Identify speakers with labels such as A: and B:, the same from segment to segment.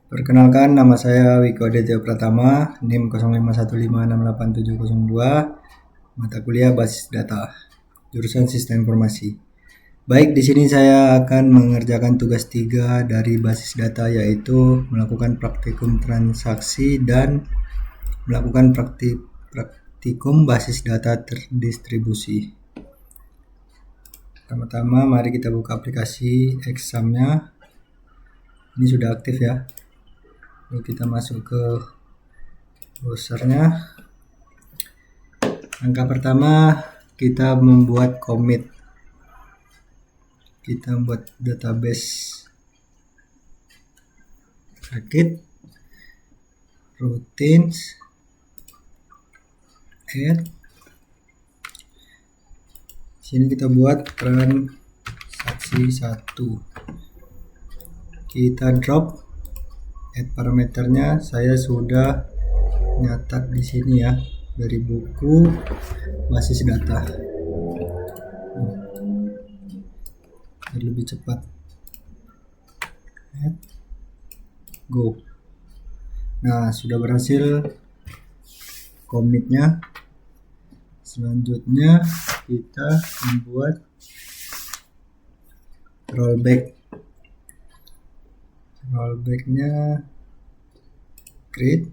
A: Perkenalkan, nama saya Wiko Aditya Pratama, NIM 0515687702, mata kuliah Basis Data, jurusan Sistem Informasi. Baik, di sini saya akan mengerjakan tugas 3 dari basis data, yaitu melakukan praktikum transaksi dan melakukan praktikum basis data terdistribusi. Pertama-tama mari kita buka aplikasi examnya. Ini sudah aktif ya. Lalu kita masuk ke browsernya. Langkah pertama, kita membuat commit. Kita buat database sakit, routines, add. Sini kita buat transaksi 1. Kita drop add parameternya. Saya sudah nyatat di sini ya, dari buku basis data. Biar lebih cepat. Add. Go. Nah, sudah berhasil commitnya. Selanjutnya kita membuat rollbacknya create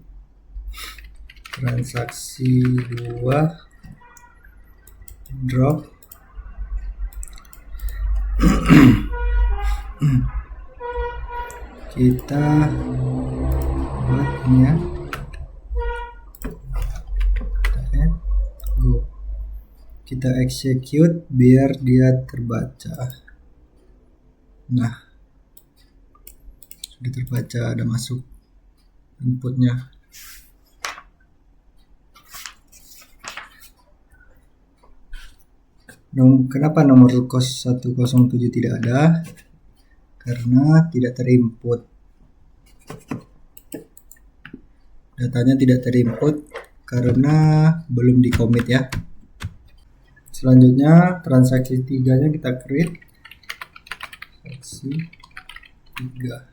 A: transaksi 2 drop kita buat ini ya, go. Kita execute biar dia terbaca. Nah, sudah terbaca, ada masuk inputnya. Kenapa nomor kos 107 tidak ada? Karena tidak terinput. Datanya tidak terinput karena belum di commit ya. Selanjutnya transaksi 3-nya kita create. Transaksi 3.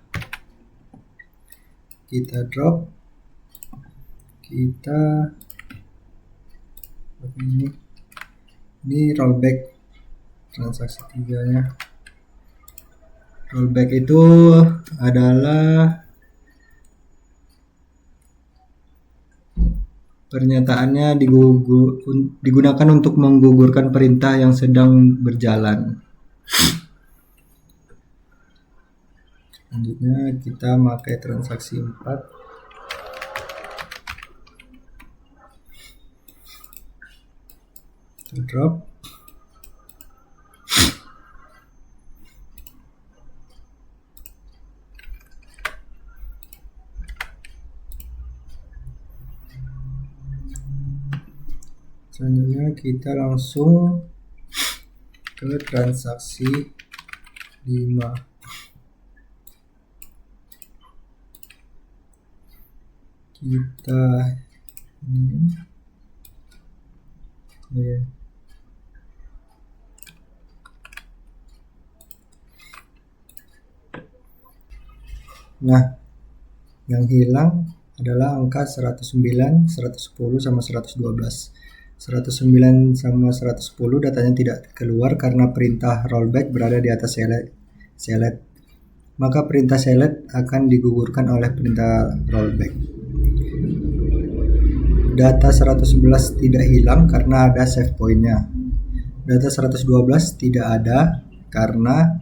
A: Kita drop. Kita ini rollback transaksi 3-nya. Rollback itu adalah pernyataannya digunakan untuk menggugurkan perintah yang sedang berjalan. Selanjutnya kita pakai transaksi 4. Kita drop. Selanjutnya kita langsung ke transaksi 5. Kita Nah, yang hilang adalah angka 109, 110 sama 112. 109 sama 110 datanya tidak keluar karena perintah rollback berada di atas select. Maka perintah select akan digugurkan oleh perintah rollback. Data 111 tidak hilang karena ada save point-nya. Data 112 tidak ada karena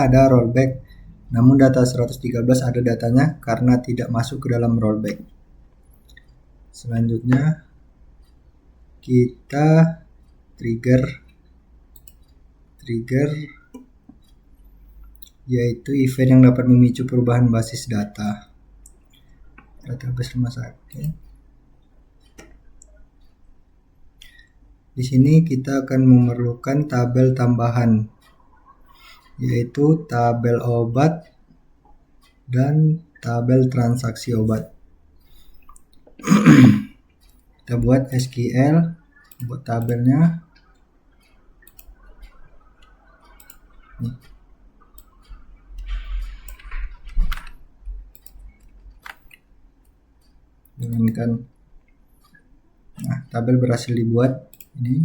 A: ada rollback. Namun data 113 ada datanya karena tidak masuk ke dalam rollback. Selanjutnya kita trigger yaitu event yang dapat memicu perubahan basis data. Database rumah sakit. Di sini kita akan memerlukan tabel tambahan, yaitu tabel obat dan tabel transaksi obat. Kita buat SQL, buat tabelnya. Jalankan. Nah, tabel berhasil dibuat. Ini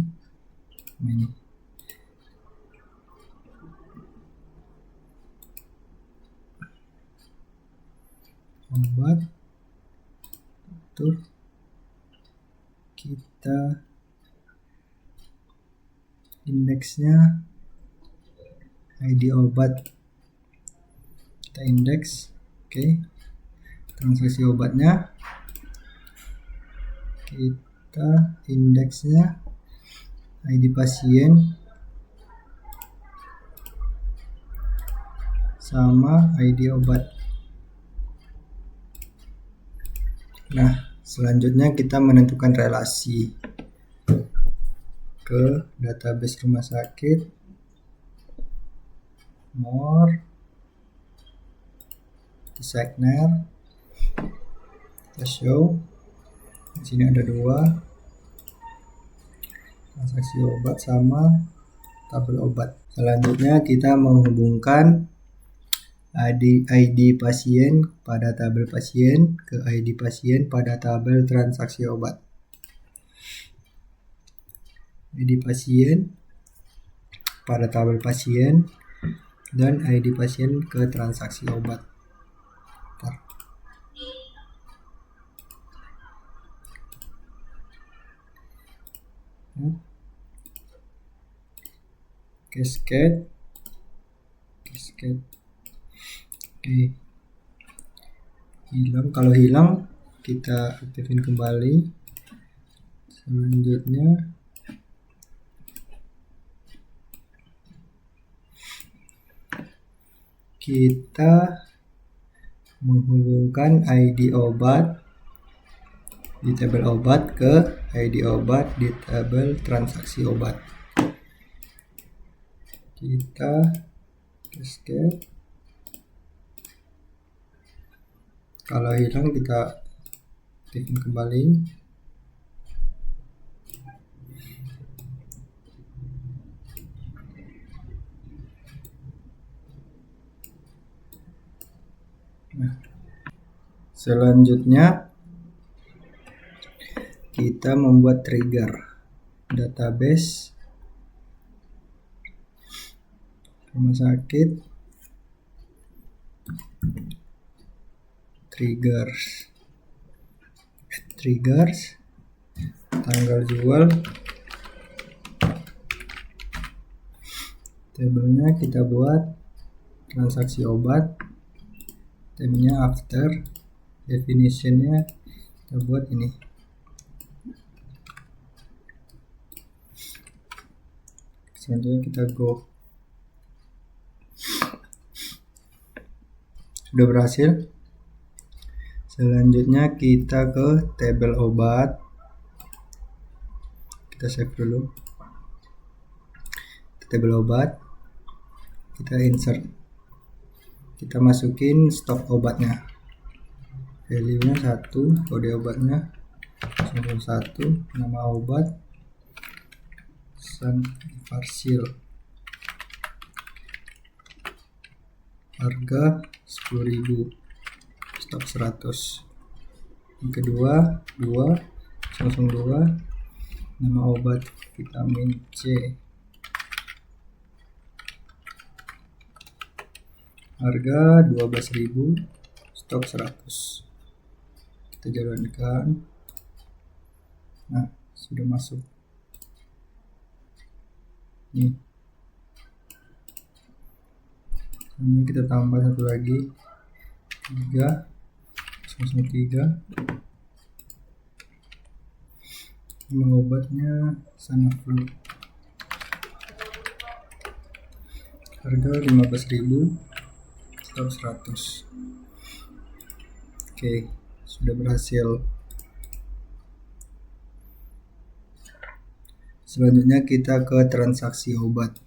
A: obat, tuh kita indeksnya ID obat, kita indeks. Oke, transaksi obatnya kita indeksnya ID pasien sama ID obat. Nah, selanjutnya kita menentukan relasi ke database rumah sakit, more, designer, kita show. Di sini ada 2 transaksi obat sama tabel obat. Selanjutnya kita menghubungkan ID pasien pada tabel pasien ke ID pasien pada tabel transaksi obat. ID pasien pada tabel pasien dan ID pasien ke transaksi obat. Cascade. Oke, hilang. Kalau hilang kita aktifin kembali. Selanjutnya kita menghubungkan ID obat di tabel obat ke ID obat di tabel transaksi obat. Kita cascade. Kalau hilang kita aktifin kembali. Nah, selanjutnya kita membuat trigger database rumah sakit, triggers, tanggal jual, tabelnya kita buat transaksi obat, temanya after, definitionnya kita buat ini. Selanjutnya kita go. Sudah berhasil. Selanjutnya kita ke tabel obat. Kita save dulu. Tabel obat. Kita insert. Kita masukin stok obatnya. Value-nya 1, kode obatnya 01, nama obat Sanfarsil. Harga 10.000. Stok 100. Yang kedua 202, nama obat vitamin C, harga 12.000, stok 100. Kita jalankan. Nah, sudah masuk. Nih, ini kita tambah satu lagi, 3 nama obatnya Sanaflu, harga 15.000, stok 100. Oke, sudah berhasil. Selanjutnya kita ke transaksi obat,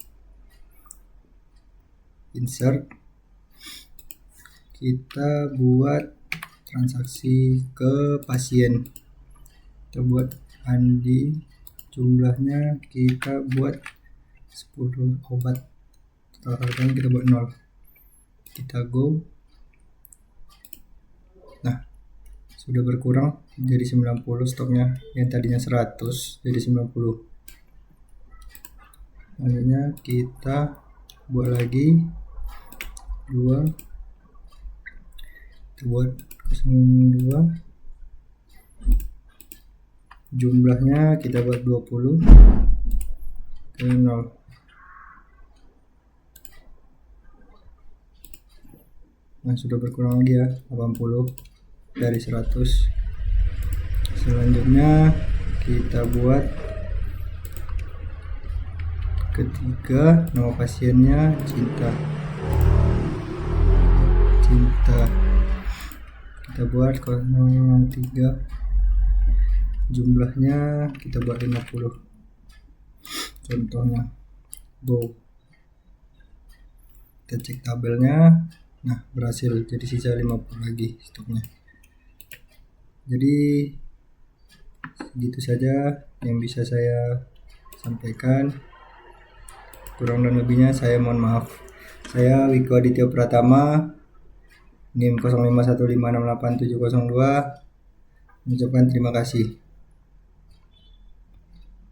A: insert, kita buat transaksi ke pasien, kita buat Andi, jumlahnya kita buat 10 obat, total harganya kita buat 0, kita go. Nah, sudah berkurang jadi 90 stoknya, yang tadinya 100 jadi 90. Selanjutnya kita buat lagi 2, kita buat 02, jumlahnya kita buat 20 ke 0. Nah, sudah berkurang lagi ya, 80 dari 100. Selanjutnya kita buat ketiga, nama pasiennya Cinta. Kita buat 03, jumlahnya kita buat 50 contohnya. Go, kita cek tabelnya. Nah, berhasil, jadi sisa 50 lagi stoknya. Jadi segitu saja yang bisa saya sampaikan, kurang dan lebihnya saya mohon maaf. Saya Wiko Aditya Pratama, NIM 0515687702, mengucapkan terima kasih.